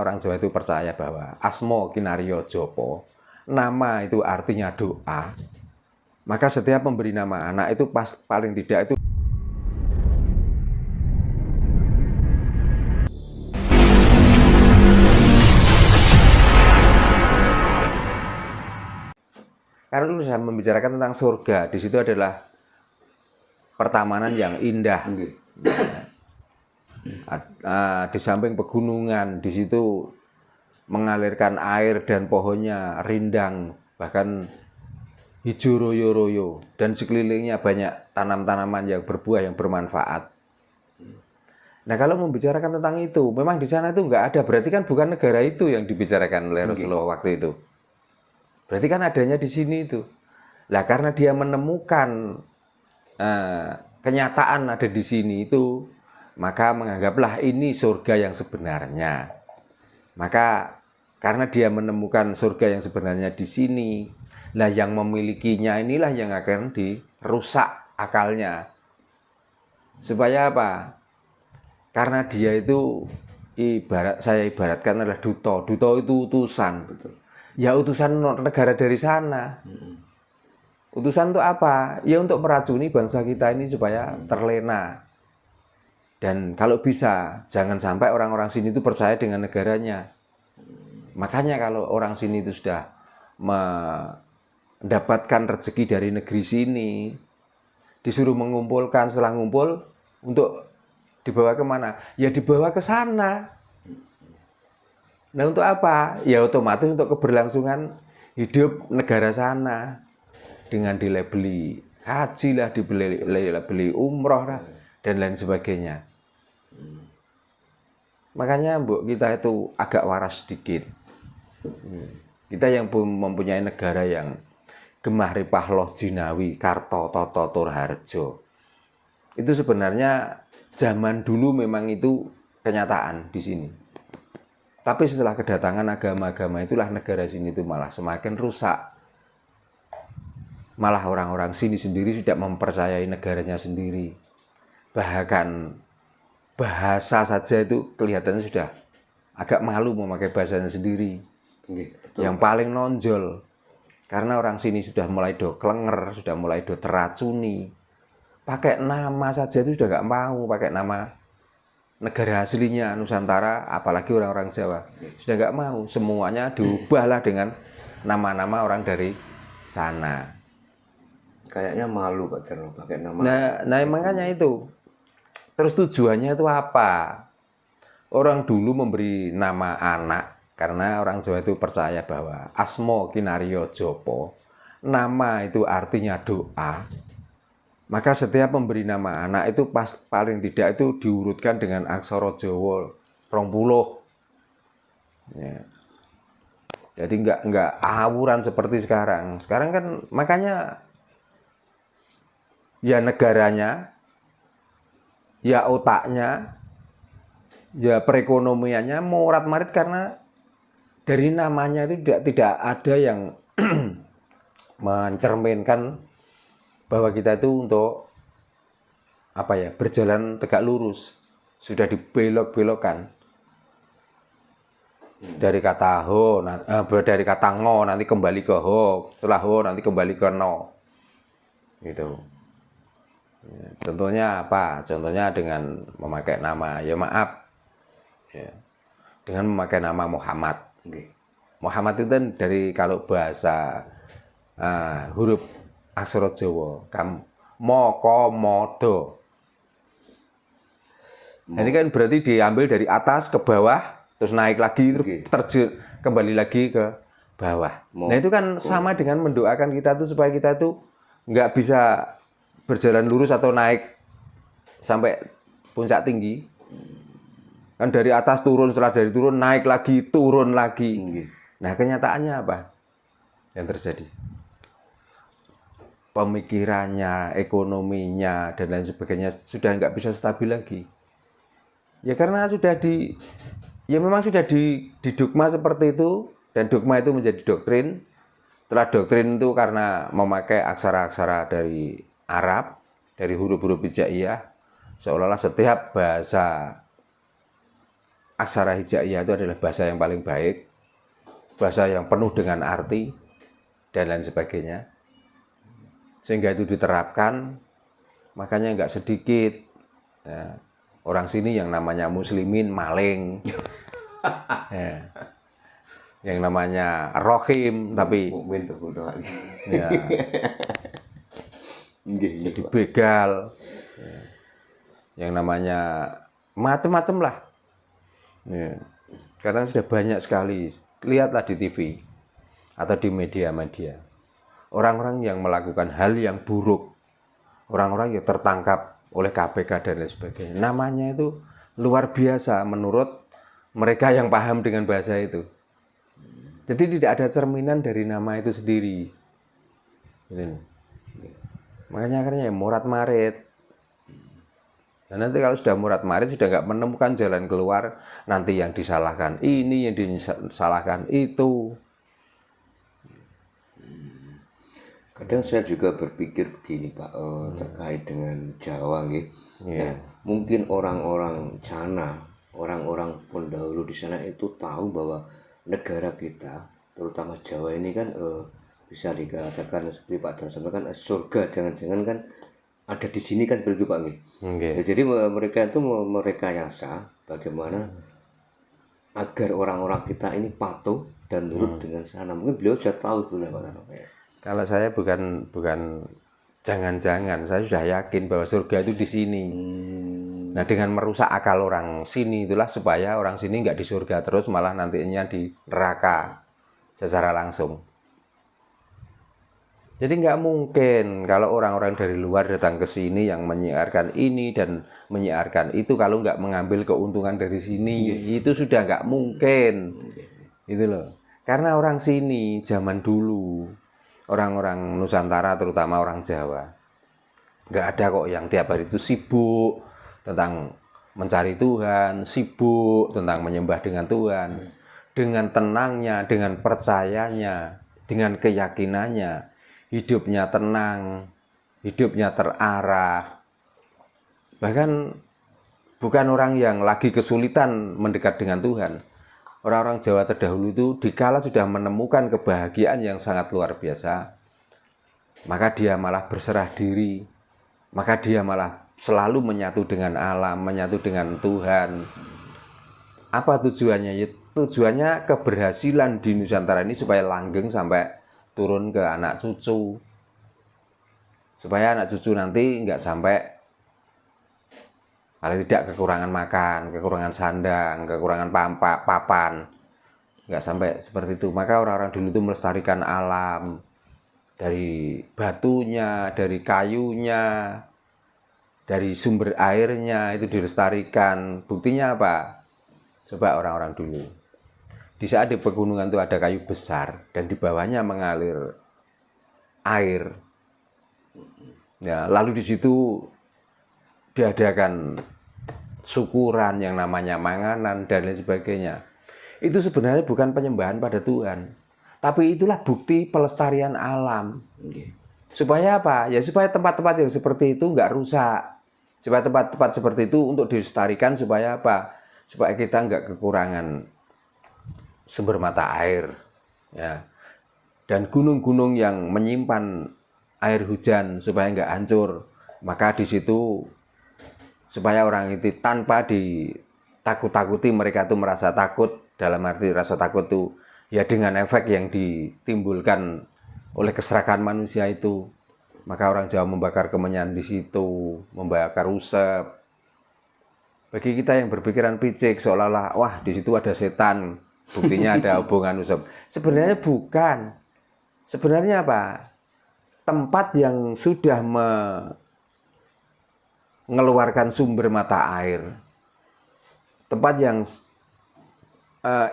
orang Jawa itu percaya bahwa asmo kinaryo jopo, nama itu artinya doa, maka setiap memberi nama anak itu paling tidak itu karena lu sudah membicarakan tentang surga, di situ adalah pertamanan yang indah. Di samping pegunungan, di situ mengalirkan air dan pohonnya rindang, bahkan hijau royo-royo, dan sekelilingnya banyak tanam-tanaman yang berbuah yang bermanfaat. Nah, kalau membicarakan tentang itu, memang di sana itu nggak ada, berarti kan bukan negara itu yang dibicarakan oleh Rasulullah waktu itu. Berarti kan adanya di sini itu. Lah karena dia menemukan kenyataan ada di sini itu, maka menganggaplah ini surga yang sebenarnya. Maka karena dia menemukan surga yang sebenarnya di sini, lah yang memilikinya inilah yang akan dirusak akalnya. Supaya apa? Karena dia itu saya ibaratkan adalah duto. Duto itu utusan, betul. Ya utusan negara dari sana. Utusan untuk apa? Ya untuk meracuni bangsa kita ini supaya terlena. Dan kalau bisa, jangan sampai orang-orang sini itu percaya dengan negaranya. Makanya kalau orang sini itu sudah mendapatkan rezeki dari negeri sini, disuruh mengumpulkan, setelah ngumpul, untuk dibawa kemana? Ya dibawa ke sana. Nah untuk apa? Ya otomatis untuk keberlangsungan hidup negara sana. Dengan dilabeli haji lah, dibeli umroh lah, dan lain sebagainya. Makanya mbok kita itu agak waras sedikit. Kita yang mempunyai negara yang gemah ripah loh jinawi karto toto turharjo, itu sebenarnya zaman dulu memang itu kenyataan di sini. Tapi setelah kedatangan agama-agama itulah negara sini itu malah semakin rusak. Malah orang-orang sini sendiri tidak mempercayai negaranya sendiri. Bahkan bahasa saja itu kelihatannya sudah agak malu memakai bahasanya sendiri. Yang paling nonjol. Karena orang sini sudah mulai do klenger, sudah mulai do teracuni. Pakai nama saja itu sudah nggak mau, pakai nama negara aslinya Nusantara, apalagi orang-orang Jawa. Sudah nggak mau, semuanya diubahlah dengan nama-nama orang dari sana. Kayaknya malu Pak Jarno pakai nama. Nah makanya itu. Terus tujuannya itu apa? Orang dulu memberi nama anak karena orang Jawa itu percaya bahwa asmo kinaryo jopo, nama itu artinya doa. Maka setiap memberi nama anak itu paling tidak itu diurutkan dengan aksara Jawa 20. Ya. Jadi enggak awuran seperti sekarang. Sekarang kan makanya ya negaranya, ya otaknya, ya perekonomiannya morat-marit karena dari namanya itu tidak ada yang mencerminkan bahwa kita itu untuk apa ya, berjalan tegak lurus. Sudah dibelok-belokkan. Dari kata ho, dari kata ngo nanti kembali ke ho, setelah ho nanti kembali ke no. Gitu. Contohnya apa? Contohnya dengan memakai nama, ya maaf, ya, dengan memakai nama Muhammad. Muhammad itu kan dari kalau bahasa huruf aksara Jawa, moko modo. Ini kan berarti diambil dari atas ke bawah, terus naik lagi, terus terjun kembali lagi ke bawah. Nah itu kan sama dengan mendoakan kita tuh supaya kita tuh nggak bisa berjalan lurus atau naik sampai puncak tinggi. Kan dari atas turun, setelah dari turun naik lagi, turun lagi. Nah kenyataannya apa yang terjadi? Pemikirannya, ekonominya, dan lain sebagainya sudah nggak bisa stabil lagi. Ya karena ya memang sudah didogma seperti itu, dan dogma itu menjadi doktrin. Setelah doktrin itu karena memakai aksara-aksara dari Arab, dari huruf-huruf hijaiyah, seolah-olah setiap bahasa aksara hijaiyah itu adalah bahasa yang paling baik, bahasa yang penuh dengan arti, dan lain sebagainya. Sehingga itu diterapkan, makanya nggak sedikit ya, orang sini yang namanya muslimin maling, ya, yang namanya rohim tapi mukmin berdoa. ya, jadi begal, ya, yang namanya macam-macam lah. Ya. Karena sudah banyak sekali, lihatlah di TV atau di media-media, orang-orang yang melakukan hal yang buruk, orang-orang yang tertangkap oleh KPK dan lain sebagainya. Namanya itu luar biasa menurut mereka yang paham dengan bahasa itu. Jadi tidak ada cerminan dari nama itu sendiri. Gitu. Makanya akhirnya murat marit. Dan nanti kalau sudah murat marit, sudah nggak menemukan jalan keluar, nanti yang disalahkan ini, yang disalahkan itu. Kadang saya juga berpikir begini Pak, terkait dengan Jawa gitu. Yeah. Nah, mungkin orang-orang sana, orang-orang pendahulu di sana itu tahu bahwa negara kita, terutama Jawa ini kan bisa dikatakan seperti Pak Tan sampaikan surga, jangan-jangan kan ada di sini kan begitu Pak gitu. Okay. Ya, jadi mereka itu merekayasa bagaimana agar orang-orang kita ini patuh dan nurut dengan sana. Mungkin beliau sudah tahu itu Pak Tan. Kalau saya bukan jangan-jangan, saya sudah yakin bahwa surga itu di sini. Nah, dengan merusak akal orang sini itulah supaya orang sini nggak di surga terus, malah nantinya di neraka secara langsung. Jadi nggak mungkin kalau orang-orang dari luar datang ke sini yang menyiarkan ini dan menyiarkan itu, kalau nggak mengambil keuntungan dari sini, itu sudah nggak mungkin. Itu loh. Karena orang sini zaman dulu, orang-orang Nusantara terutama orang Jawa, nggak ada kok yang tiap hari itu sibuk tentang mencari Tuhan, sibuk tentang menyembah dengan Tuhan. Dengan tenangnya, dengan percayanya, dengan keyakinannya, hidupnya tenang, hidupnya terarah. Bahkan bukan orang yang lagi kesulitan mendekat dengan Tuhan. Orang-orang Jawa terdahulu itu dikala sudah menemukan kebahagiaan yang sangat luar biasa, maka dia malah berserah diri, maka dia malah selalu menyatu dengan alam, menyatu dengan Tuhan. Apa tujuannya? Ya, tujuannya keberhasilan di Nusantara ini supaya langgeng sampai turun ke anak cucu. Supaya anak cucu nanti nggak sampai, paling tidak kekurangan makan, kekurangan sandang, kekurangan papan. Nggak sampai seperti itu. Maka orang-orang dulu itu melestarikan alam. Dari batunya, dari kayunya, dari sumber airnya, itu dilestarikan. Buktinya apa? Coba orang-orang dulu. Di saat di pegunungan itu ada kayu besar, dan di bawahnya mengalir air. Ya, lalu di situ diadakan syukuran yang namanya manganan dan lain sebagainya. Itu sebenarnya bukan penyembahan pada Tuhan, tapi itulah bukti pelestarian alam. Supaya apa? Ya supaya tempat-tempat yang seperti itu nggak rusak. Supaya tempat-tempat seperti itu untuk dilestarikan, supaya apa? Supaya kita nggak kekurangan sumber mata air. Ya. Dan gunung-gunung yang menyimpan air hujan supaya nggak hancur. Maka di situ supaya orang itu tanpa ditakut-takuti, mereka tuh merasa takut, dalam arti rasa takut tuh ya dengan efek yang ditimbulkan oleh keserakahan manusia itu. Maka orang Jawa membakar kemenyan di situ, membakar usep. Bagi kita yang berpikiran picik seolah-olah wah di situ ada setan, buktinya ada hubungan usep. Sebenarnya bukan. Sebenarnya apa? Tempat yang sudah mengeluarkan sumber mata air, tempat yang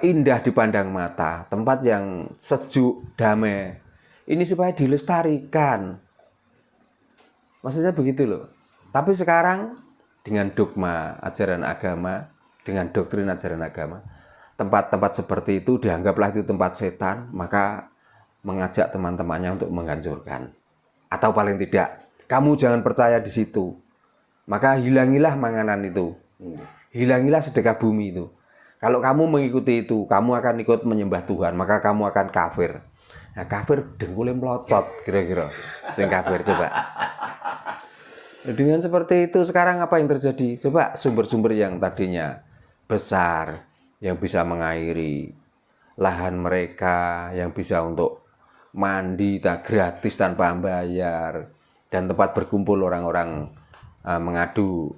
indah dipandang mata, tempat yang sejuk, damai, ini supaya dilestarikan. Maksudnya begitu loh. Tapi sekarang dengan dogma ajaran agama, dengan doktrin ajaran agama, tempat-tempat seperti itu dianggaplah itu tempat setan, maka mengajak teman-temannya untuk menghancurkan. Atau paling tidak, kamu jangan percaya di situ. Maka hilangilah manganan itu. Hilangilah sedekah bumi itu. Kalau kamu mengikuti itu, kamu akan ikut menyembah Tuhan, maka kamu akan kafir. Nah, kafir dengkulnya melocot, kira-kira. Sing kafir, coba. Dengan seperti itu, sekarang apa yang terjadi? Coba sumber-sumber yang tadinya besar, yang bisa mengairi lahan mereka, yang bisa untuk mandi gratis tanpa bayar, dan tempat berkumpul orang-orang mengadu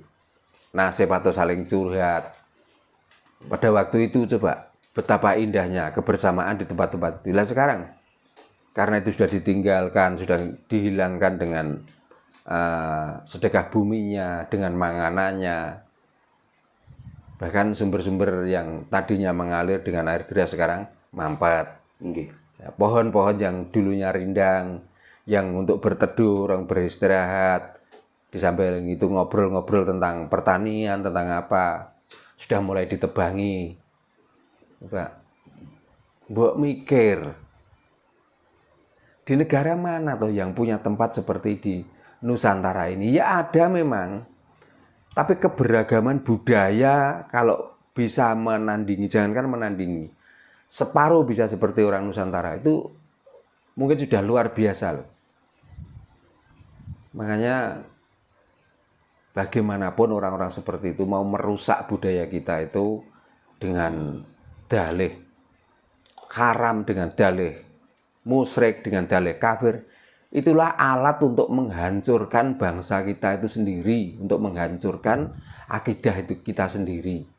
nasib atau saling curhat. Pada waktu itu coba betapa indahnya kebersamaan di tempat-tempat itu. Lah sekarang karena itu sudah ditinggalkan, sudah dihilangkan dengan sedekah buminya, dengan manganannya. Bahkan sumber-sumber yang tadinya mengalir dengan air deras sekarang mampet. Ya, pohon-pohon yang dulunya rindang, yang untuk berteduh, orang beristirahat, di samping itu ngobrol-ngobrol tentang pertanian, tentang apa, sudah mulai ditebangi. Mbok mikir, di negara mana tuh yang punya tempat seperti di Nusantara ini? Ya ada memang, tapi keberagaman budaya kalau bisa menandingi, jangankan menandingi, separuh bisa seperti orang Nusantara itu mungkin sudah luar biasa loh. Makanya bagaimanapun orang-orang seperti itu mau merusak budaya kita itu dengan dalih haram, dengan dalih musyrik, dengan dalih kafir, itulah alat untuk menghancurkan bangsa kita itu sendiri, untuk menghancurkan akidah itu kita sendiri.